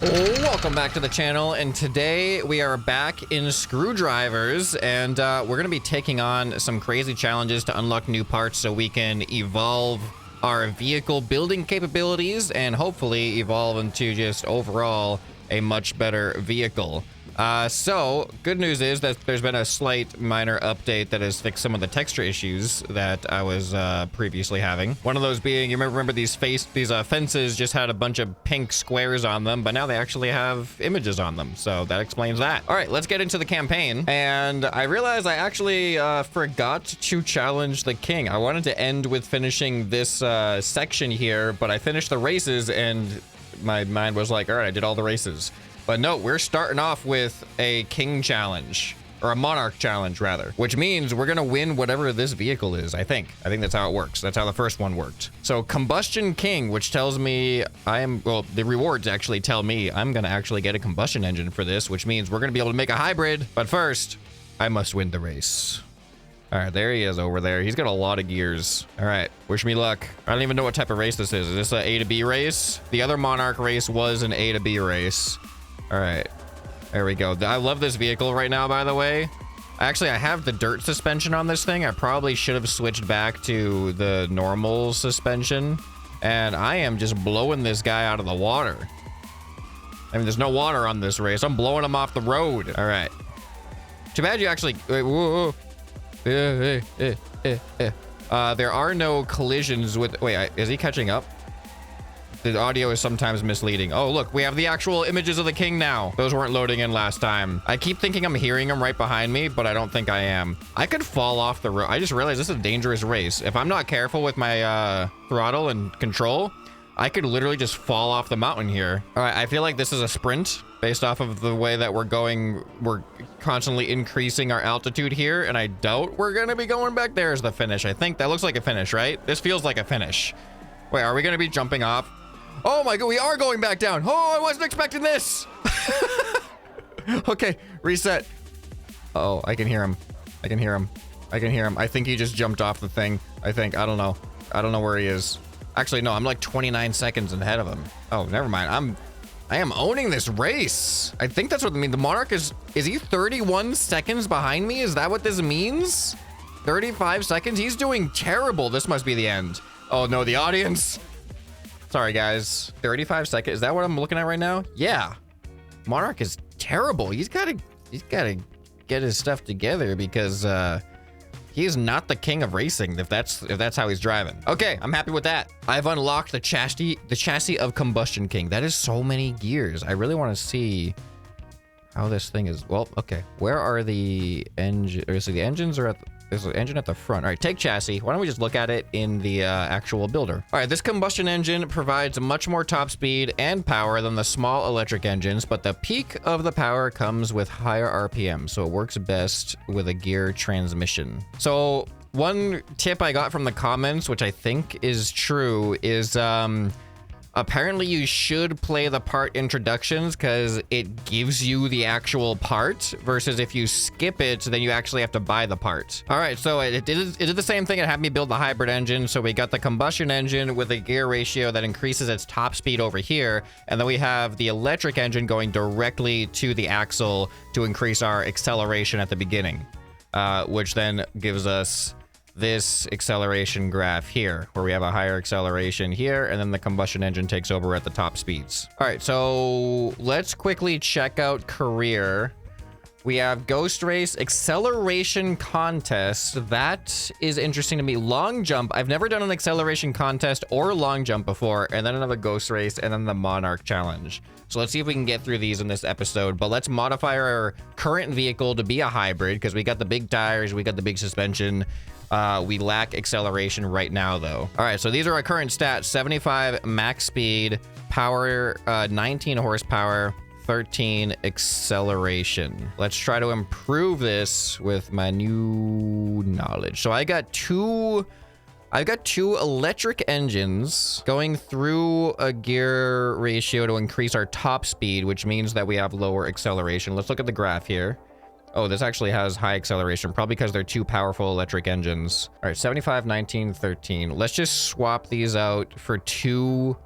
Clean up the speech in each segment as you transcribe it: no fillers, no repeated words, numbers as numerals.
Welcome back to the channel, and today we are back in screwdrivers, and we're going to be taking on some crazy challenges to unlock new parts so we can evolve our vehicle building capabilities and hopefully evolve into just overall a much better vehicle. So good news is that there's been a slight minor update that has fixed some of the texture issues that I was previously having. One of those being, you remember these fences just had a bunch of pink squares on them, but now they actually have images on them. So that explains that. All right, let's get into the campaign. And I realized I actually forgot to challenge the king. I wanted to end with finishing this section here, but I finished the races and my mind was like, all right, I did all the races. But no, we're starting off with a king challenge, or a monarch challenge rather, which means we're gonna win whatever this vehicle is. I think that's how it works. That's how the first one worked. So combustion king, which tells me the rewards actually tell me I'm gonna actually get a combustion engine for this, which means we're gonna be able to make a hybrid. But first, I must win the race. All right, there he is over there. He's got a lot of gears. All right, wish me luck. I don't even know what type of race this is. Is this an A to B race? The other monarch race was an A to B race. All right, there we go. I love this vehicle right now, by the way. Actually, I have the dirt suspension on this thing. I probably should have switched back to the normal suspension. And I am just blowing this guy out of the water. I mean, there's no water on this race. I'm blowing him off the road. All right. Too bad you actually... Wait, whoa, whoa. There are no collisions with... Wait, is he catching up? The audio is sometimes misleading. Oh, look, we have the actual images of the king now. Those weren't loading in last time. I keep thinking I'm hearing them right behind me, but I don't think I am. I could fall off the road. I just realized this is a dangerous race. If I'm not careful with my throttle and control, I could literally just fall off the mountain here. All right, I feel like this is a sprint based off of the way that we're going. We're constantly increasing our altitude here, and I doubt we're gonna be going back there as the finish. I think that looks like a finish, right? This feels like a finish. Wait, are we gonna be jumping off? Oh my god, we are going back down. Oh, I wasn't expecting this. Okay, reset. Oh, I can hear him. I can hear him. I can hear him. I think he just jumped off the thing. I don't know. I don't know where he is. Actually, no, I'm like 29 seconds ahead of him. Oh, never mind. I am owning this race. I think that's what I mean. The monarch is he 31 seconds behind me? Is that what this means? 35 seconds? He's doing terrible. This must be the end. Oh no, the audience. Sorry, guys. 35 seconds. Is that what I'm looking at right now? Yeah. Monarch is terrible. He's got to get his stuff together because he is not the king of racing if that's how he's driving. Okay, I'm happy with that. I've unlocked the chassis of combustion king. That is so many gears. I really want to see how this thing is. Well, okay. Where are the engine? Or is it the engines are at there's an engine at the front. All right, take chassis. Why don't we just look at it in the actual builder? All right, this combustion engine provides much more top speed and power than the small electric engines, but the peak of the power comes with higher RPM, so it works best with a gear transmission. So one tip I got from the comments, which I think is true, is apparently you should play the part introductions because it gives you the actual part versus if you skip it, then you actually have to buy the part. All right, so it did the same thing. It had me build the hybrid engine. So we got the combustion engine with a gear ratio that increases its top speed over here. And then we have the electric engine going directly to the axle to increase our acceleration at the beginning, which then gives us this acceleration graph here where we have a higher acceleration here and then the combustion engine takes over at the top speeds. All right, so let's quickly check out career. We have ghost race, acceleration contest. That is interesting to me. Long jump. I've never done an acceleration contest or long jump before, and then another ghost race and then the monarch challenge. So let's see if we can get through these in this episode, but let's modify our current vehicle to be a hybrid because we got the big tires, we got the big suspension. We lack acceleration right now, though. All right, so these are our current stats. 75 max speed, power, 19 horsepower, 13 acceleration. Let's try to improve this with my new knowledge. So I got two electric engines going through a gear ratio to increase our top speed, which means that we have lower acceleration. Let's look at the graph here. Oh, this actually has high acceleration, probably because they're two powerful electric engines. All right, 75, 19, 13. Let's just swap these out for two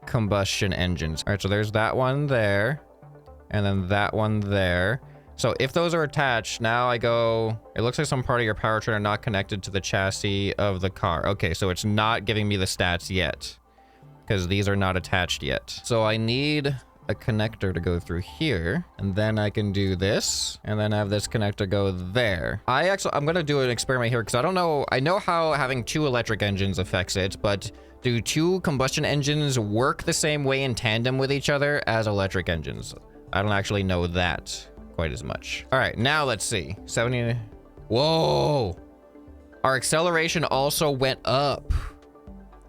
combustion engines. All right, so there's that one there, and then that one there. So if those are attached, now I go, it looks like some part of your powertrain are not connected to the chassis of the car. Okay, so it's not giving me the stats yet because these are not attached yet. So I need a connector to go through here, and then I can do this, and then have this connector go there. I'm gonna do an experiment here because I don't know. I know how having 2 electric engines affects it, but do 2 combustion engines work the same way in tandem with each other as electric engines? I don't actually know that quite as much. All right, now let's see. 70. Whoa. Our acceleration also went up.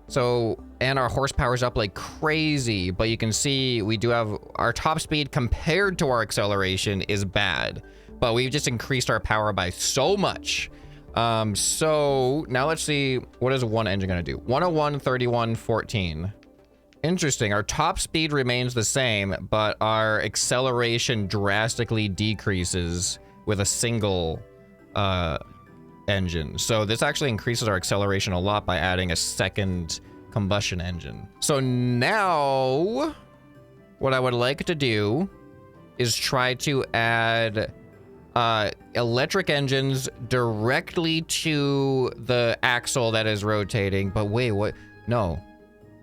So, and our horsepower's up like crazy, but you can see we do have our top speed compared to our acceleration is bad, but we've just increased our power by so much. So now let's see, what is one engine gonna do? 101, 31, 14. Interesting. Our top speed remains the same, but our acceleration drastically decreases with a single engine. So this actually increases our acceleration a lot by adding a second combustion engine. So now what I would like to do is try to add electric engines directly to the axle that is rotating. But wait, what? No.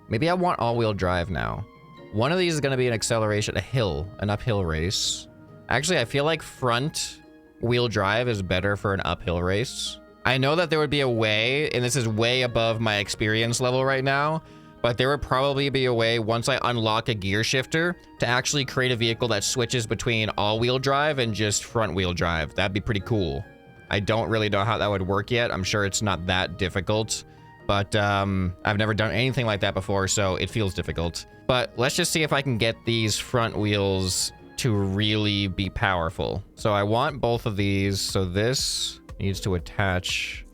Maybe I want all-wheel drive now. One of these is going to be an acceleration, an uphill race. Actually, I feel like front wheel drive is better for an uphill race. I know that there would be a way, and this is way above my experience level right now, but there would probably be a way once I unlock a gear shifter to actually create a vehicle that switches between all-wheel drive and just front-wheel drive. That'd be pretty cool. I don't really know how that would work yet. I'm sure it's not that difficult. But I've never done anything like that before, so it feels difficult. But let's just see if I can get these front wheels to really be powerful. So I want both of these. So this needs to attach.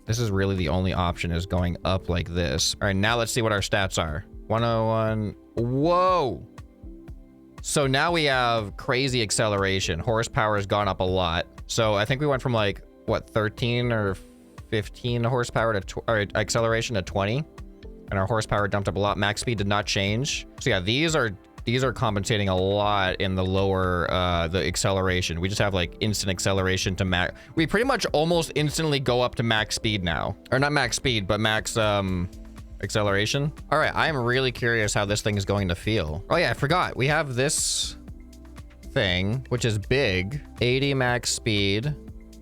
This is really the only option, is going up like this. All right, now let's see what our stats are. 101. Whoa. So now we have crazy acceleration. Horsepower has gone up a lot. So I think we went from like, what, 13 or 15 horsepower to acceleration to 20, and our horsepower dumped up a lot. Max speed did not change. So yeah, these are compensating a lot in the lower the acceleration. We just have like instant acceleration to max. We pretty much almost instantly go up to max speed now, or not max speed, but max acceleration. All right, I am really curious how this thing is going to feel. Oh yeah, I forgot. We have this thing, which is big, 80 max speed.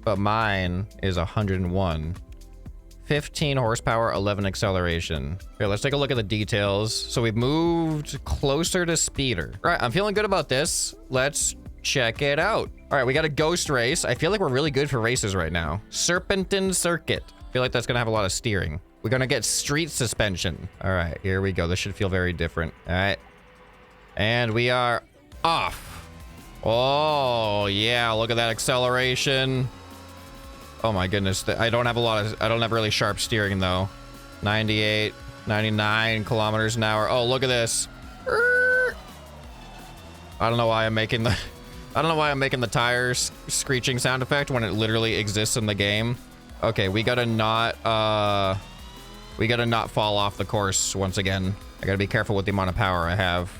But mine is 101. 15 horsepower, 11 acceleration. Here, let's take a look at the details. So we've moved closer to speeder. All right, I'm feeling good about this. Let's check it out. All right, we got a ghost race. I feel like we're really good for races right now. Serpentine circuit. I feel like that's gonna have a lot of steering. We're gonna get street suspension. All right, here we go. This should feel very different. All right. And we are off. Oh, yeah, look at that acceleration. Oh my goodness, I don't have really sharp steering though. 98, 99 kilometers an hour. Oh, look at this. I don't know why I'm making the tires screeching sound effect when it literally exists in the game. Okay, we gotta not fall off the course once again. I gotta be careful with the amount of power I have.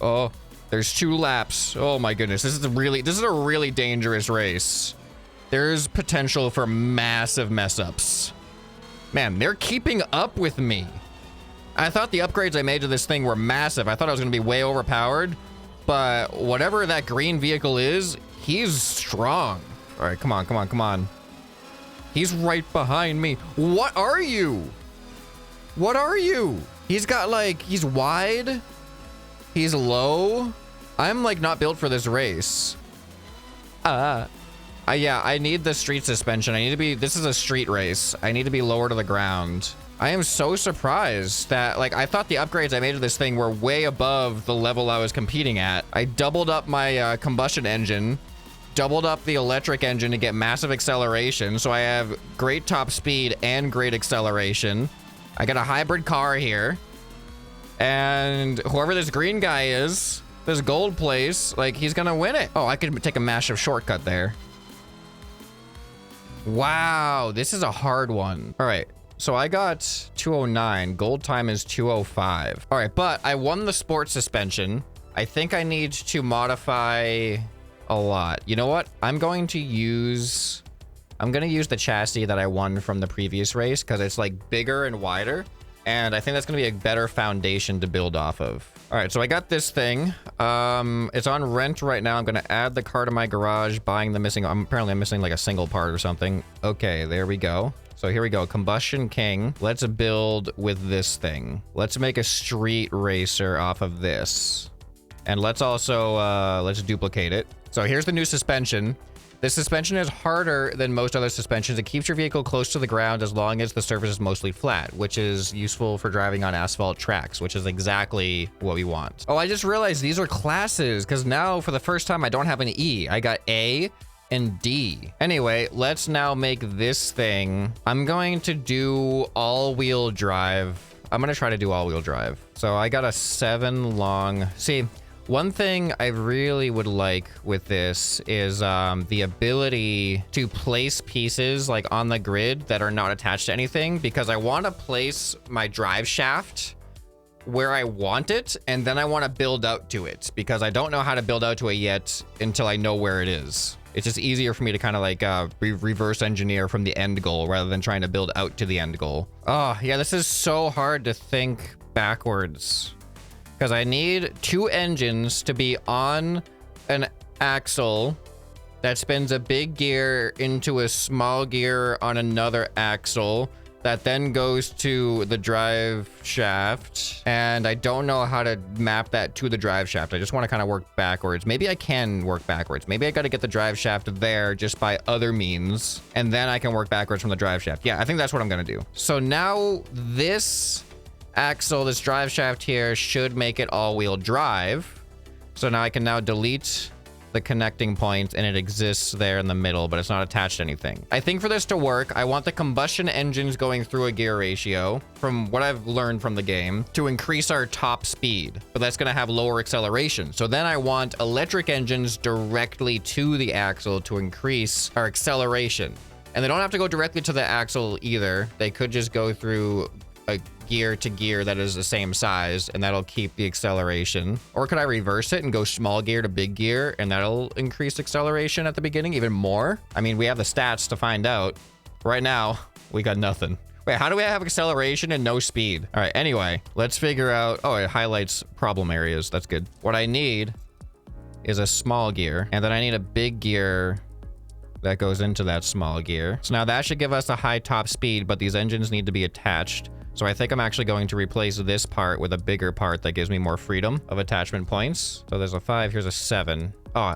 Oh, there's 2 laps. Oh my goodness, this is a really dangerous race. There's potential for massive mess ups. Man, they're keeping up with me. I thought the upgrades I made to this thing were massive. I thought I was gonna be way overpowered, but whatever that green vehicle is, he's strong. All right, come on. He's right behind me. What are you? What are you? He's got like, he's wide. He's low. I'm like not built for this race. Yeah, I need the street suspension. This is a street race. I need to be lower to the ground. I am so surprised that, like, I thought the upgrades I made to this thing were way above the level I was competing at. I doubled up my combustion engine, doubled up the electric engine to get massive acceleration. So I have great top speed and great acceleration. I got a hybrid car here. And whoever this green guy is, this gold place, like, he's gonna win it. Oh, I could take a massive shortcut there. Wow, this is a hard one. All right, So I got 209. Gold time is 205. All right, but I won the sport suspension. I think I need to modify a lot. You know what? I'm going to use the chassis that I won from the previous race because it's like bigger and wider. And I think that's going to be a better foundation to build off of. All right, so I got this thing. It's on rent right now. I'm going to add the car to my garage, buying the missing... apparently I'm missing like a single part or something. Okay, there we go. So here we go. Combustion King. Let's build with this thing. Let's make a street racer off of this. And let's also, let's duplicate it. So here's the new suspension. This suspension is harder than most other suspensions. It keeps your vehicle close to the ground as long as the surface is mostly flat, which is useful for driving on asphalt tracks, which is exactly what we want. Oh, I just realized these are classes because now for the first time I don't have an E. I got A and D. Anyway, let's now make this thing. I'm going to do all-wheel drive. I'm going to try to do all-wheel drive. So I got a 7 long... See, one thing I really would like with this is the ability to place pieces like on the grid that are not attached to anything, because I want to place my drive shaft where I want it, and then I want to build out to it because I don't know how to build out to it yet until I know where it is. It's just easier for me to kind of like reverse engineer from the end goal rather than trying to build out to the end goal. Oh, yeah, this is so hard to think backwards. Because I need 2 engines to be on an axle that spins a big gear into a small gear on another axle that then goes to the drive shaft. And I don't know how to map that to the drive shaft. I just want to kind of work backwards. Maybe I can work backwards. Maybe I got to get the drive shaft there just by other means. And then I can work backwards from the drive shaft. Yeah, I think that's what I'm going to do. So now this axle, this drive shaft here, should make it all-wheel drive. So now I can now delete the connecting point and it exists there in the middle, but it's not attached to anything. I think for this to work, I want the combustion engines going through a gear ratio, from what I've learned from the game, to increase our top speed, but that's going to have lower acceleration. So then I want electric engines directly to the axle to increase our acceleration. And they don't have to go directly to the axle either. They could just go through a gear to gear that is the same size, and that'll keep the acceleration. Or could I reverse it and go small gear to big gear, and that'll increase acceleration at the beginning even more? I mean, we have the stats to find out. Right now, we got nothing. Wait, how do we have acceleration and no speed? All right, anyway, let's figure out... Oh, it highlights problem areas. That's good. What I need is a small gear, and then I need a big gear that goes into that small gear. So now that should give us a high top speed, but these engines need to be attached. So I think I'm actually going to replace this part with a bigger part that gives me more freedom of attachment points. So there's a 5, here's a 7. Oh,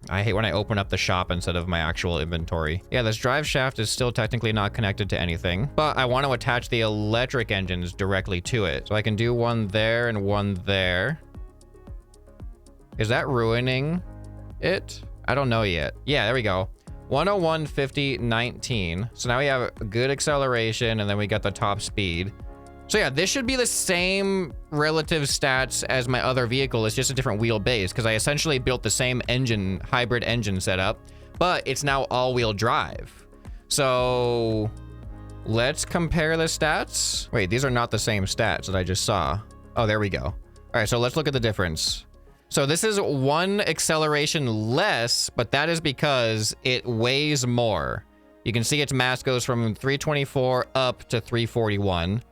I hate when I open up the shop instead of my actual inventory. Yeah, this drive shaft is still technically not connected to anything, but I want to attach the electric engines directly to it. So I can do one there and one there. Is that ruining it? I don't know yet. Yeah, there we go. 101, 50, 19. So now we have a good acceleration, and then we got the top speed. So yeah, this should be the same relative stats as my other vehicle. It's just a different wheelbase, because I essentially built the same engine, hybrid engine setup, but it's now all-wheel drive. So let's compare the stats. Wait, these are not the same stats that I just saw. Oh, there we go. All right, so let's look at the difference. So this is 1 acceleration less, but that is because it weighs more. You can see its mass goes from 324 up to 341.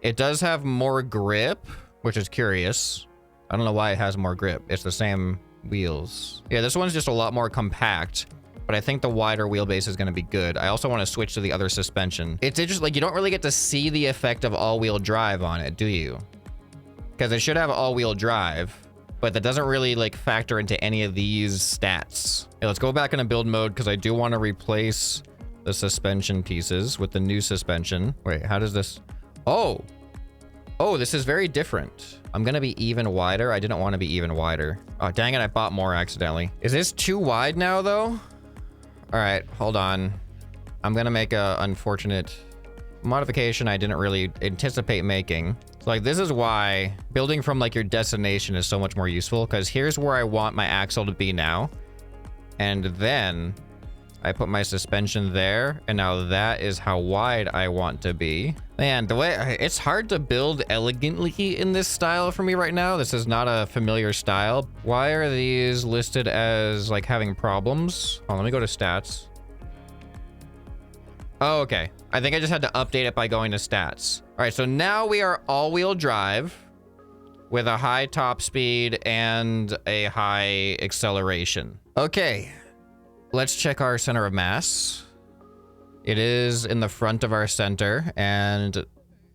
It does have more grip, which is curious. I don't know why it has more grip. It's the same wheels. Yeah, this one's just a lot more compact, but I think the wider wheelbase is going to be good. I also want to switch to the other suspension. It's just like you don't really get to see the effect of all-wheel drive on it, do you? Because it should have all-wheel drive, but that doesn't really like factor into any of these stats. Okay, let's go back into build mode because I do want to replace the suspension pieces with the new suspension. Wait, how does this... Oh, this is very different. I'm going to be even wider. I didn't want to be even wider. Oh, dang it. I bought more accidentally. Is this too wide now though? All right, hold on. I'm going to make a unfortunate modification I didn't really anticipate making. So like, this is why building from like your destination is so much more useful, because here's where I want my axle to be now. And then I put my suspension there, and now that is how wide I want to be. Man, the way it's hard to build elegantly in this style for me right now. This is not a familiar style. Why are these listed as like having problems? Oh, let me go to stats. Oh, okay. I think I just had to update it by going to stats. All right, so now we are all-wheel drive with a high top speed and a high acceleration. Okay, let's check our center of mass. It is in the front of our center, and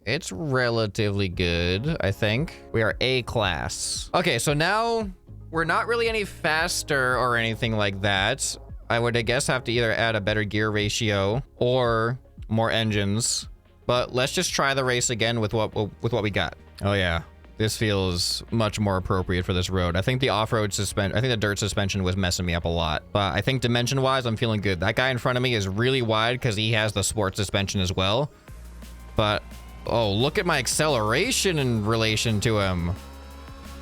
it's relatively good, I think. We are A class. Okay, so now we're not really any faster or anything like that. I would, I guess, have to either add a better gear ratio or more engines. But let's just try the race again with what we got. Oh yeah, this feels much more appropriate for this road. I think the off-road suspension, I think the dirt suspension was messing me up a lot. But I think dimension-wise, I'm feeling good. That guy in front of me is really wide because he has the sport suspension as well. But, oh, look at my acceleration in relation to him.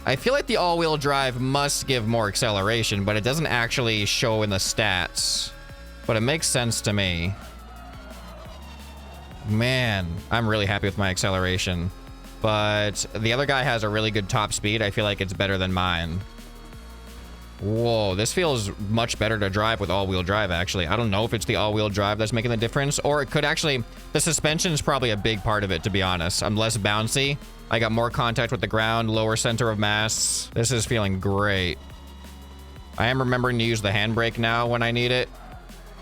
I feel like the all-wheel drive must give more acceleration, but it doesn't actually show in the stats. But it makes sense to me. Man, I'm really happy with my acceleration. But the other guy has a really good top speed. I feel like it's better than mine. Whoa, this feels much better to drive with all-wheel drive, actually. I don't know if it's the all-wheel drive that's making the difference, or it could actually... The suspension is probably a big part of it, to be honest. I'm less bouncy. I got more contact with the ground, lower center of mass. This is feeling great. I am remembering to use the handbrake now when I need it.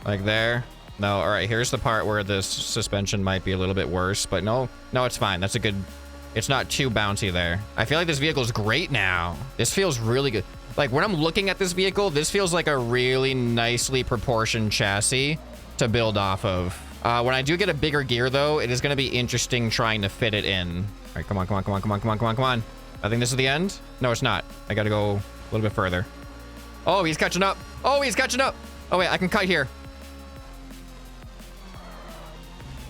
Like there. No, all right, here's the part where this suspension might be a little bit worse, but no, it's fine. That's a good... It's not too bouncy there. I feel like this vehicle is great now. This feels really good. Like, when I'm looking at this vehicle, this feels like a really nicely proportioned chassis to build off of. When I do get a bigger gear, though, it is going to be interesting trying to fit it in. All right, come on, come on, come on, come on, come on, come on, come on. I think this is the end. No, it's not. I got to go a little bit further. Oh, he's catching up. Oh, he's catching up. Oh, wait, I can cut here.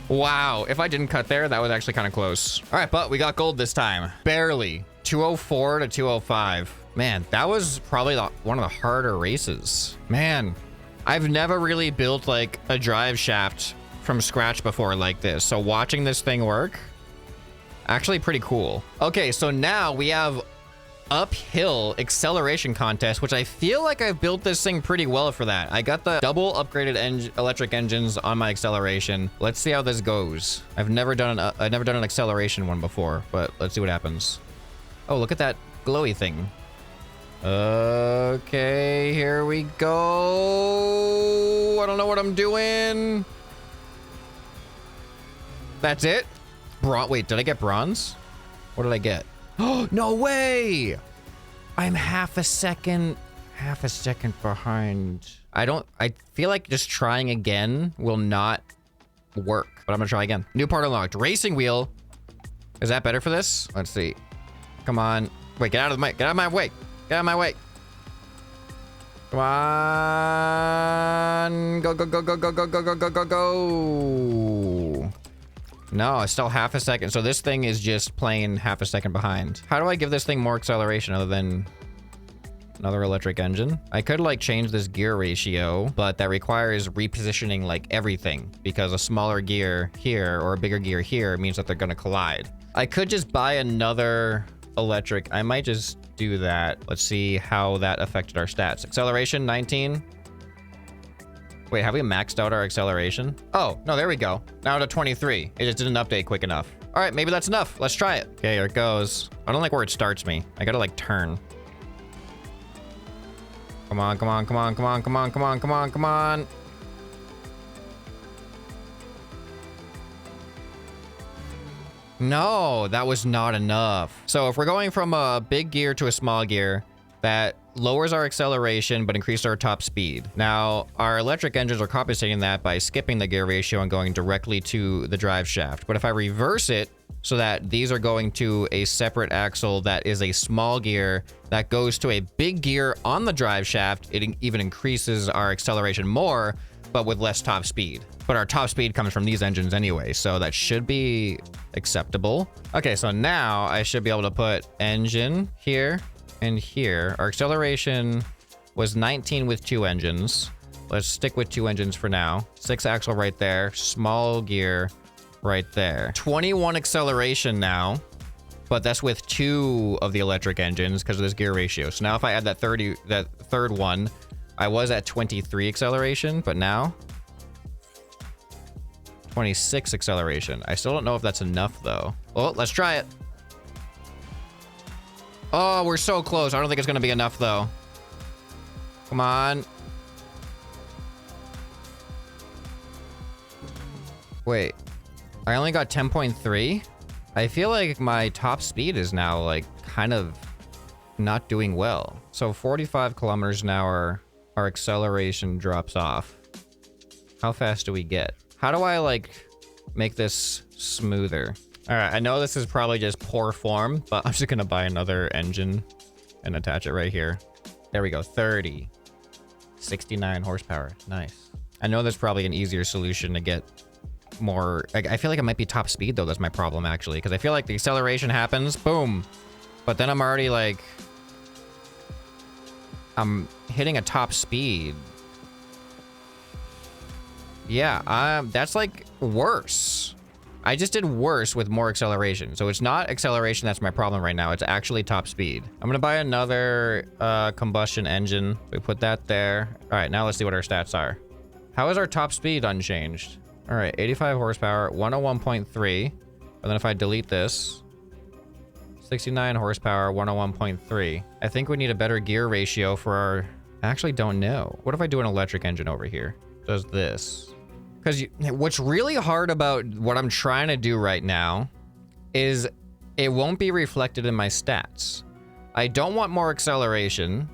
Wow, if I didn't cut there, that was actually kind of close. All right, but we got gold this time. Barely. 204 to 205. Man, that was probably one of the harder races. Man, I've never really built like a drive shaft from scratch before like this. So watching this thing work, actually pretty cool. Okay, so now we have uphill acceleration contest, which I feel like I've built this thing pretty well for that. I got the double upgraded electric engines on my acceleration. Let's see how this goes. I've never done an acceleration one before, but let's see what happens. Oh, look at that glowy thing. Okay, here we go. I don't know what I'm doing. That's it? Wait, did I get bronze? What did I get? Oh, no way! I'm half a second behind. I feel like just trying again will not work, but I'm gonna try again. New part unlocked. Racing wheel. Is that better for this? Let's see. Come on. Wait, get out of my way. Get out of my way. Come on. Go, go, go, go, go, go, go, go, go, go, go. No, it's still half a second. So this thing is just playing half a second behind. How do I give this thing more acceleration other than another electric engine? I could like change this gear ratio, but that requires repositioning like everything because a smaller gear here or a bigger gear here means that they're going to collide. I could just buy another electric. I might just do that. Let's see how that affected our stats. Acceleration 19. Wait, have we maxed out our acceleration? Oh, no, there we go. Now to 23. It just didn't update quick enough. All right, maybe that's enough. Let's try it. Okay, here it goes. I don't like where it starts me. I gotta like turn. Come on, come on, come on, come on, come on, come on, come on, come on. No, that was not enough. So if we're going from a big gear to a small gear, that lowers our acceleration but increases our top speed. Now, our electric engines are compensating that by skipping the gear ratio and going directly to the drive shaft. But if I reverse it so that these are going to a separate axle that is a small gear that goes to a big gear on the drive shaft, it even increases our acceleration more, but with less top speed. But our top speed comes from these engines anyway, so that should be acceptable. Okay, so now I should be able to put engine here and here. Our acceleration was 19 with 2 engines. let's stick with 2 engines for now. 6 axle right there. Small gear right there. 21 acceleration now, but that's with 2 of the electric engines because of this gear ratio. So now if I add that third one, I was at 23 acceleration, but now 26 acceleration. I still don't know if that's enough though. Oh, let's try it. Oh, we're so close. I don't think it's gonna be enough though. Come on. Wait, I only got 10.3. I feel like my top speed is now like kind of not doing well. So 45 kilometers an hour, our acceleration drops off. How fast do we get? How do I like make this smoother? All right, I know this is probably just poor form, but I'm just gonna buy another engine and attach it right here. There we go, 30. 69 horsepower, nice. I know there's probably an easier solution to get more. I feel like it might be top speed though, that's my problem actually, because I feel like the acceleration happens, boom. But then I'm already like, I'm hitting a top speed. Yeah, that's like worse. I just did worse with more acceleration. So it's not acceleration that's my problem right now. It's actually top speed. I'm gonna buy another combustion engine. We put that there. All right, now let's see what our stats are. How is our top speed unchanged? All right, 85 horsepower, 101.3. And then if I delete this, 69 horsepower, 101.3. I think we need a better gear ratio for our... I actually don't know. What if I do an electric engine over here? Does this. Because what's really hard about what I'm trying to do right now is it won't be reflected in my stats. I don't want more acceleration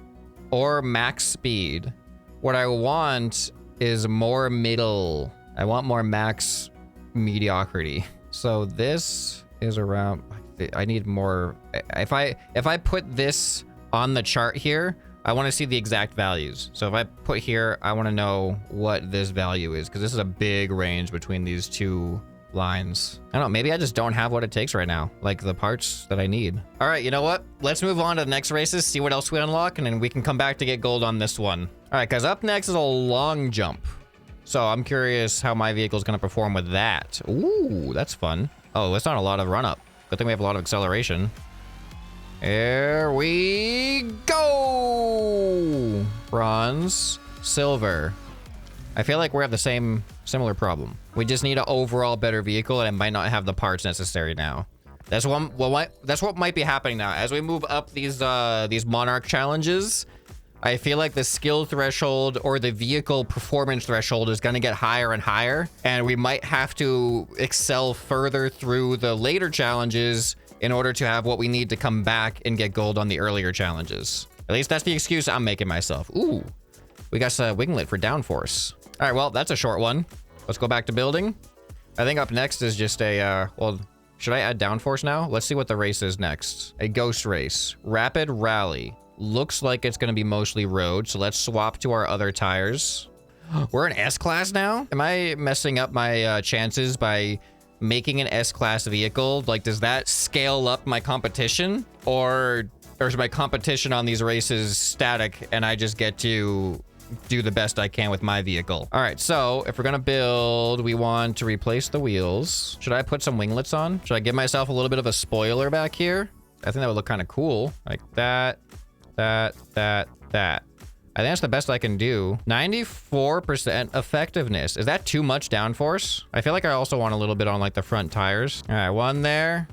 or max speed. What I want is more middle. I want more max mediocrity. So this is around, I need more. If I put this on the chart here, I want to see the exact values. So if I put here, I want to know what this value is, because this is a big range between these two lines. I don't know, maybe I just don't have what it takes right now, like the parts that I need. All right, you know what? Let's move on to the next races, see what else we unlock, and then we can come back to get gold on this one. All right, guys, up next is a long jump. So I'm curious how my vehicle is going to perform with that. Ooh, that's fun. Oh, it's not a lot of run up. Good thing we have a lot of acceleration. Here we go! Bronze, silver. I feel like we have the similar problem. We just need an overall better vehicle, and it might not have the parts necessary now. That's what might be happening now. As we move up these monarch challenges, I feel like the skill threshold or the vehicle performance threshold is going to get higher and higher, and we might have to excel further through the later challenges in order to have what we need to come back and get gold on the earlier challenges. At least that's the excuse I'm making myself. Ooh, we got a winglet for downforce. All right, well, that's a short one. Let's go back to building. I think up next is just a, well, should I add downforce now? Let's see what the race is next. A ghost race, rapid rally. Looks like it's gonna be mostly road, so let's swap to our other tires. We're an S-Class now? Am I messing up my chances by making an S-Class vehicle? Like, does that scale up my competition? Or is my competition on these races static and I just get to do the best I can with my vehicle? All right, so if we're gonna build, we want to replace the wheels. Should I put some winglets on? Should I give myself a little bit of a spoiler back here? I think that would look kind of cool. Like that. I think that's the best I can do. 94% effectiveness. Is that too much downforce? I feel like I also want a little bit on like the front tires. All right, one there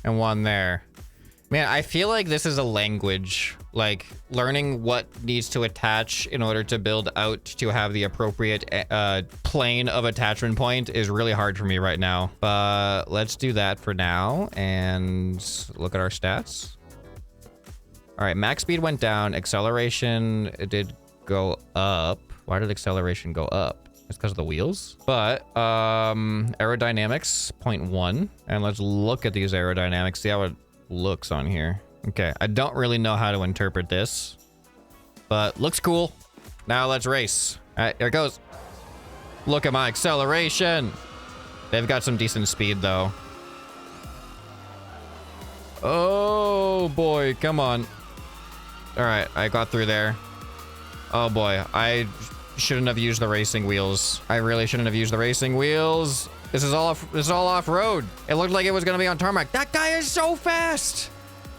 and one there. Man, I feel like this is a language. Like learning what needs to attach in order to build out to have the appropriate plane of attachment point is really hard for me right now. But let's do that for now and look at our stats. All right, max speed went down. Acceleration, it did go up. Why did acceleration go up? It's because of the wheels. But aerodynamics, 0.1. And let's look at these aerodynamics, see how it looks on here. Okay, I don't really know how to interpret this, but looks cool. Now let's race. All right, here it goes. Look at my acceleration. They've got some decent speed though. Oh boy, come on. All right, I got through there. Oh boy, I shouldn't have used the racing wheels. I really shouldn't have used the racing wheels. This is all off-road. It looked like it was gonna be on tarmac. That guy is so fast.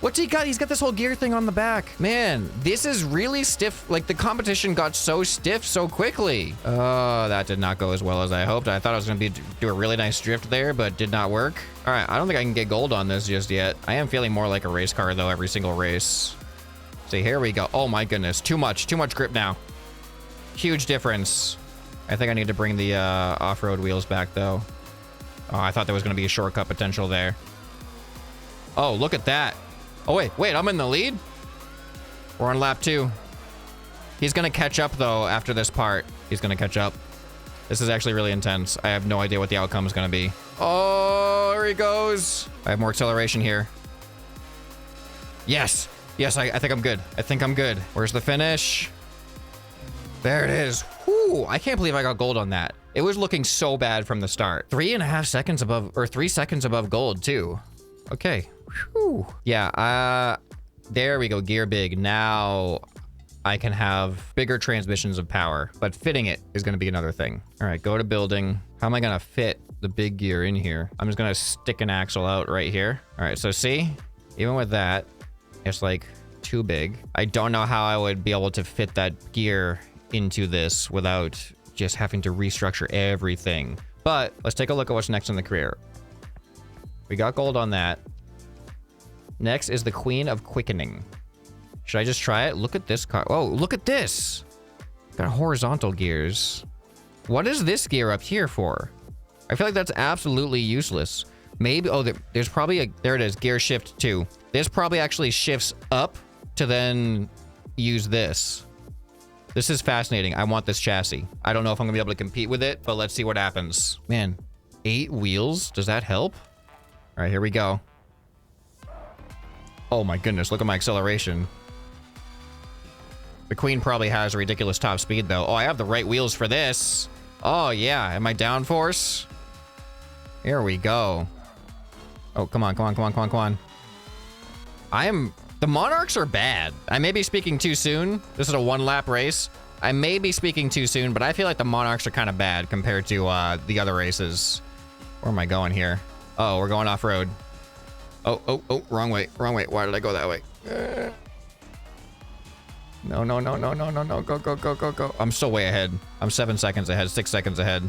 What's he got? He's got this whole gear thing on the back. Man, this is really stiff. Like, the competition got so stiff so quickly. Oh, that did not go as well as I hoped. I thought I was gonna do a really nice drift there, but did not work. All right, I don't think I can get gold on this just yet. I am feeling more like a race car though every single race. See, here we go. Oh my goodness, too much grip now. Huge difference. I think I need to bring the off-road wheels back though. Oh, I thought there was gonna be a shortcut potential there. Oh, look at that. Oh, wait, I'm in the lead? We're on lap 2. He's gonna catch up though after this part. He's gonna catch up. This is actually really intense. I have no idea what the outcome is gonna be. Oh, here he goes. I have more acceleration here. Yes, I think I'm good. I think I'm good. Where's the finish? There it is. Whew, I can't believe I got gold on that. It was looking so bad from the start. 3.5 seconds above, or 3 seconds above gold too. Okay. Whew. Yeah, there we go, gear big. Now I can have bigger transmissions of power, but fitting it is gonna be another thing. All right, go to building. How am I gonna fit the big gear in here? I'm just gonna stick an axle out right here. All right, so see, even with that, it's like too big. I don't know how I would be able to fit that gear into this without just having to restructure everything. But let's take a look at what's next in the career. We got gold on that. Next is the Queen of Quickening. Should I just try it? Look at this car. Oh, look at this. Got horizontal gears. What is this gear up here for? I feel like that's absolutely useless. Maybe, oh, there's probably a, there it is, gear shift 2. This probably actually shifts up to then use this. This is fascinating. I want this chassis. I don't know if I'm gonna be able to compete with it, but let's see what happens. Man, 8 wheels, does that help? All right, here we go. Oh my goodness, look at my acceleration. The Queen probably has a ridiculous top speed though. Oh, I have the right wheels for this. Oh yeah, and my downforce. Here we go. Oh, come on. The Monarchs are bad. I may be speaking too soon. This is a 1-lap race. I may be speaking too soon, but I feel like the Monarchs are kind of bad compared to the other races. Where am I going here? Oh, we're going off-road. Oh, wrong way. Why did I go that way? No. Go. I'm still way ahead. I'm 7 seconds ahead, 6 seconds ahead.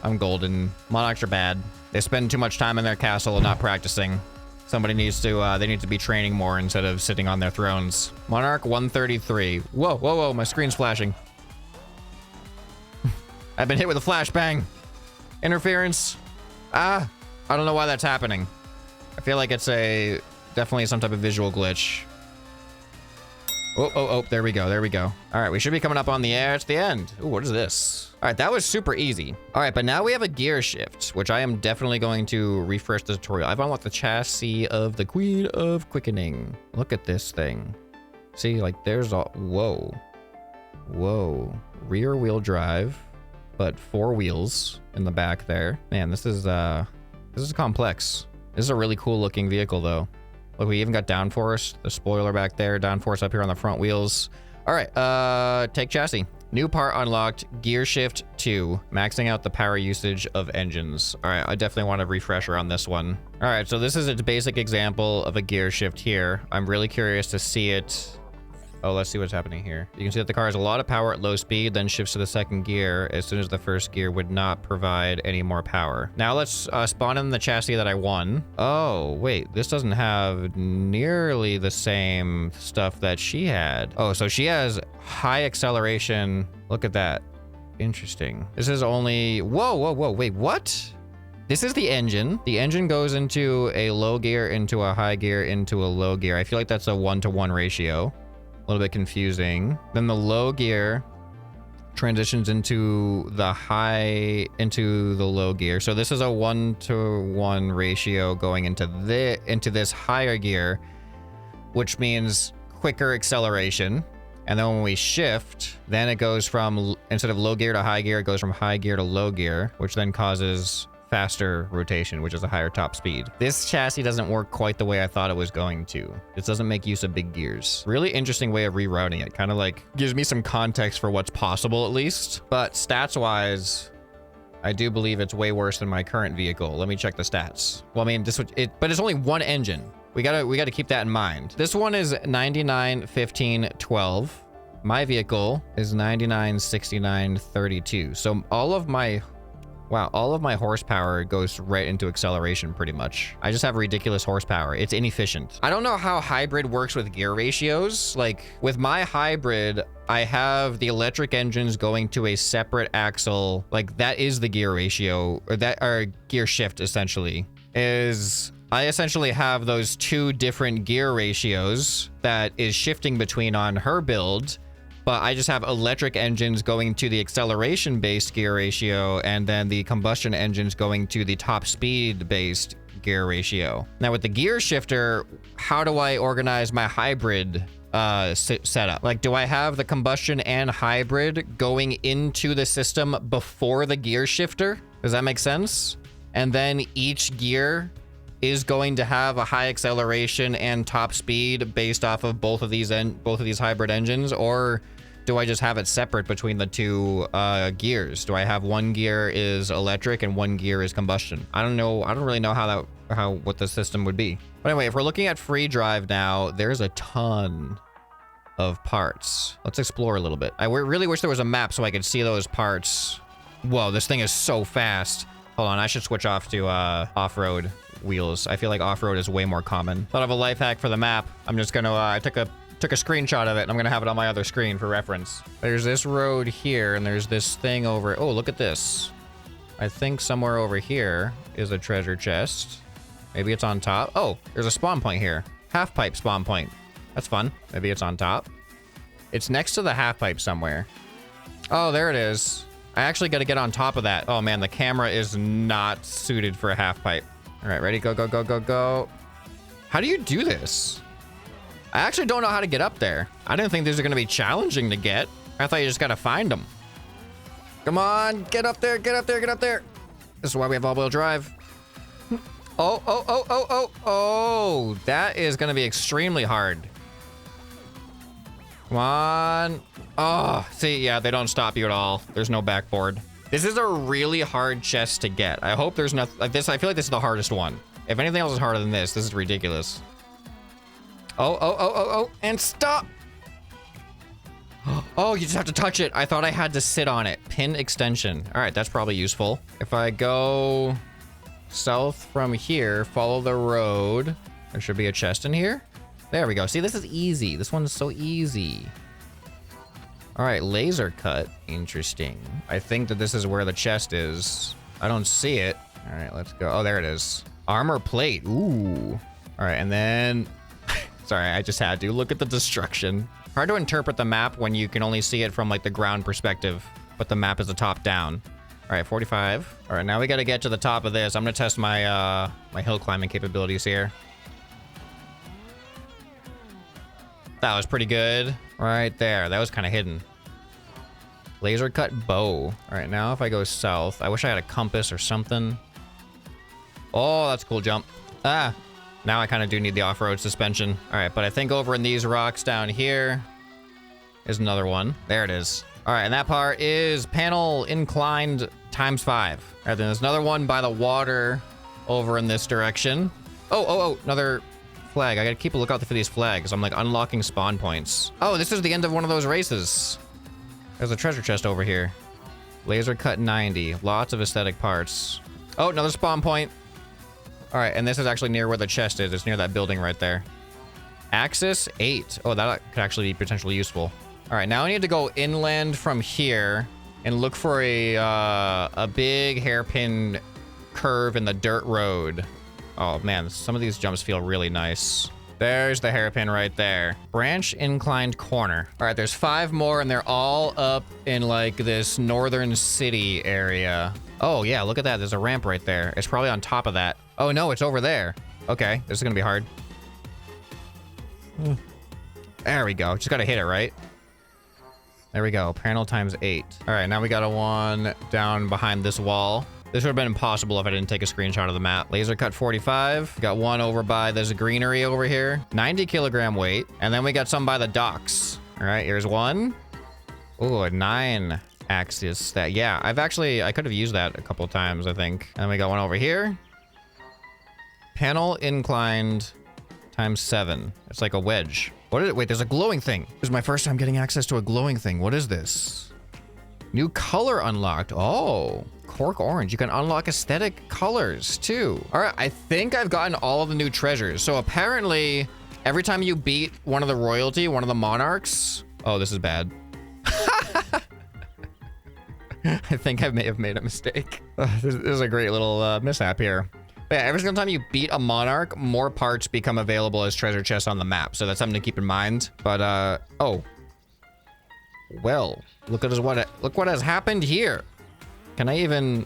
I'm golden. Monarchs are bad. They spend too much time in their castle and not practicing. Somebody needs to, they need to be training more instead of sitting on their thrones. Monarch 133. Whoa, my screen's flashing. I've been hit with a flashbang. Interference. I don't know why that's happening. I feel like it's definitely some type of visual glitch. Oh, there we go. All right, we should be coming up on the air. It's the end. Ooh, what is this? All right, that was super easy. All right, but now we have a gear shift, which I am definitely going to refresh the tutorial. I've unlocked the chassis of the Queen of Quickening. Look at this thing. See, like there's a, whoa. Rear wheel drive, but 4 wheels in the back there. Man, this is complex. This is a really cool looking vehicle though. Look, we even got downforce, the spoiler back there, downforce up here on the front wheels. All right, take chassis. New part unlocked, gear shift 2, maxing out the power usage of engines. All right, I definitely want a refresher on this one. All right, so this is its basic example of a gear shift here. I'm really curious to see it. Oh, let's see what's happening here. You can see that the car has a lot of power at low speed, then shifts to the second gear as soon as the first gear would not provide any more power. Now let's spawn in the chassis that I won. Oh, wait, this doesn't have nearly the same stuff that she had. Oh, so she has high acceleration. Look at that. Interesting. This is only, whoa, wait, what? This is the engine. The engine goes into a low gear, into a high gear, into a low gear. I feel like that's a 1-to-1 ratio. A little bit confusing. Then the low gear transitions into the low gear. So this is a 1-to-1 ratio going into this higher gear, which means quicker acceleration. And then when we shift, then it goes from, instead of low gear to high gear, it goes from high gear to low gear, which then causes faster rotation, which is a higher top speed. This chassis doesn't work quite the way I thought it was going to. It doesn't make use of big gears. Really interesting way of rerouting it. Kind of like gives me some context for what's possible at least. But stats wise, I do believe it's way worse than my current vehicle. Let me check the stats. Well, I mean, but it's only one engine. We gotta keep that in mind. This one is 99, 15, 12. My vehicle is 99, 69, 32. So all of my horsepower goes right into acceleration pretty much. I just have ridiculous horsepower. It's inefficient. I don't know how hybrid works with gear ratios. Like with my hybrid, I have the electric engines going to a separate axle. Like that is the gear ratio, or gear shift essentially. I essentially have those two different gear ratios that is shifting between on her build, but I just have electric engines going to the acceleration-based gear ratio, and then the combustion engines going to the top speed-based gear ratio. Now with the gear shifter, how do I organize my hybrid setup? Like, do I have the combustion and hybrid going into the system before the gear shifter? Does that make sense? And then each gear is going to have a high acceleration and top speed based off of both of these hybrid engines, or do I just have it separate between the two gears? Do I have one gear is electric and one gear is combustion? I don't know. I don't really know what the system would be. But anyway, if we're looking at free drive now, there's a ton of parts. Let's explore a little bit. I really wish there was a map so I could see those parts. Whoa, this thing is so fast. Hold on, I should switch off to off-road wheels. I feel like off-road is way more common. Thought of a life hack for the map. I'm just gonna, I took a screenshot of it and I'm gonna have it on my other screen for reference. There's this road here and there's this thing over. Oh, look at this. I think somewhere over here is a treasure chest. Maybe it's on top. Oh, there's a spawn point here. Half pipe spawn point. That's fun. Maybe it's on top. It's next to the half pipe somewhere. Oh, there it is. I actually got to get on top of that. Oh man, the camera is not suited for a half pipe. All right, ready? Go, go, go, go, go. How do you do this? I actually don't know how to get up there. I didn't think these are going to be challenging to get. I thought you just got to find them. Come on, get up there, get up there, get up there. This is why we have all-wheel drive. Oh, oh, oh, oh, oh, oh. That is going to be extremely hard. Come on. Oh, see, yeah, they don't stop you at all. There's no backboard. This is a really hard chest to get. I hope there's nothing like this. I feel like this is the hardest one. If anything else is harder than this is ridiculous. Oh, oh, oh, oh, oh, and stop. Oh, you just have to touch it. I thought I had to sit on it. Pin extension. All right, that's probably useful. If I go south from here, follow the road, there should be a chest in here. There we go. See, this is easy. This one's so easy. All right, laser cut. Interesting. I think that this is where the chest is. I don't see it. All right, let's go. Oh, there it is. Armor plate. Ooh. All right, and then... Sorry, I just had to. Look at the destruction. Hard to interpret the map when you can only see it from, like, the ground perspective, but the map is a top down. All right, 45. All right, now we got to get to the top of this. I'm going to test my, my hill climbing capabilities here. That was pretty good. Right there. That was kind of hidden. Laser cut bow. All right, now if I go south, I wish I had a compass or something. Oh, that's a cool jump. Ah, now I kind of do need the off-road suspension. All right, but I think over in these rocks down here is another one. There it is. All right, and that part is panel inclined ×5. All right, then there's another one by the water over in this direction. Oh, oh, oh, another flag. I gotta keep a lookout for these flags. I'm like unlocking spawn points. Oh, this is the end of one of those races. There's a treasure chest over here. Laser cut 90. Lots of aesthetic parts. Oh, another spawn point. All right, and this is actually near where the chest is. It's near that building right there. Axis 8. Oh, that could actually be potentially useful. All right, now I need to go inland from here and look for a big hairpin curve in the dirt road. Oh man, some of these jumps feel really nice. There's the hairpin right there. Branch inclined corner. All right, there's 5 more and they're all up in like this northern city area. Oh yeah, look at that. There's a ramp right there. It's probably on top of that. Oh no, it's over there. Okay, this is gonna be hard. There we go. Just gotta hit it, right? There we go. Panel ×8. All right, now we got a one down behind this wall. This would have been impossible if I didn't take a screenshot of the map. Laser cut 45. Got one over by, there's a greenery over here. 90 kilogram weight. And then we got some by the docks. All right, here's one. Ooh, a 9 axis stat. Yeah, I could have used that a couple of times, I think. And then we got one over here. Panel inclined times 7. It's like a wedge. What is it? Wait, there's a glowing thing. This is my first time getting access to a glowing thing. What is this? New color unlocked. Oh, cork orange. You can unlock aesthetic colors too. All right, I think I've gotten all of the new treasures. So apparently, every time you beat one of the royalty, one of the monarchs. Oh, this is bad. I think I may have made a mistake. This is a great little mishap here. But yeah, every single time you beat a monarch, more parts become available as treasure chests on the map. So that's something to keep in mind. But, oh. Well, look what has happened here. Can I even...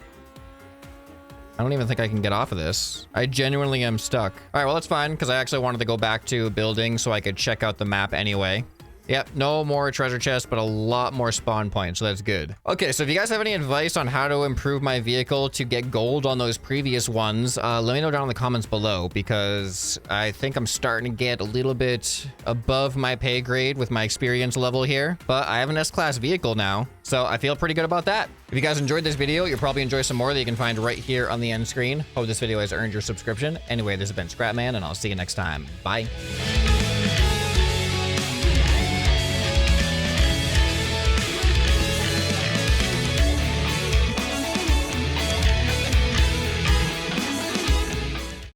I don't even think I can get off of this. I genuinely am stuck. All right, well, that's fine, because I actually wanted to go back to building so I could check out the map anyway. Yep, no more treasure chests, but a lot more spawn points, so that's good. Okay, so if you guys have any advice on how to improve my vehicle to get gold on those previous ones, let me know down in the comments below, because I think I'm starting to get a little bit above my pay grade with my experience level here. But I have an S-Class vehicle now, so I feel pretty good about that. If you guys enjoyed this video, you'll probably enjoy some more that you can find right here on the end screen. Hope this video has earned your subscription. Anyway, this has been ScrapMan, and I'll see you next time. Bye.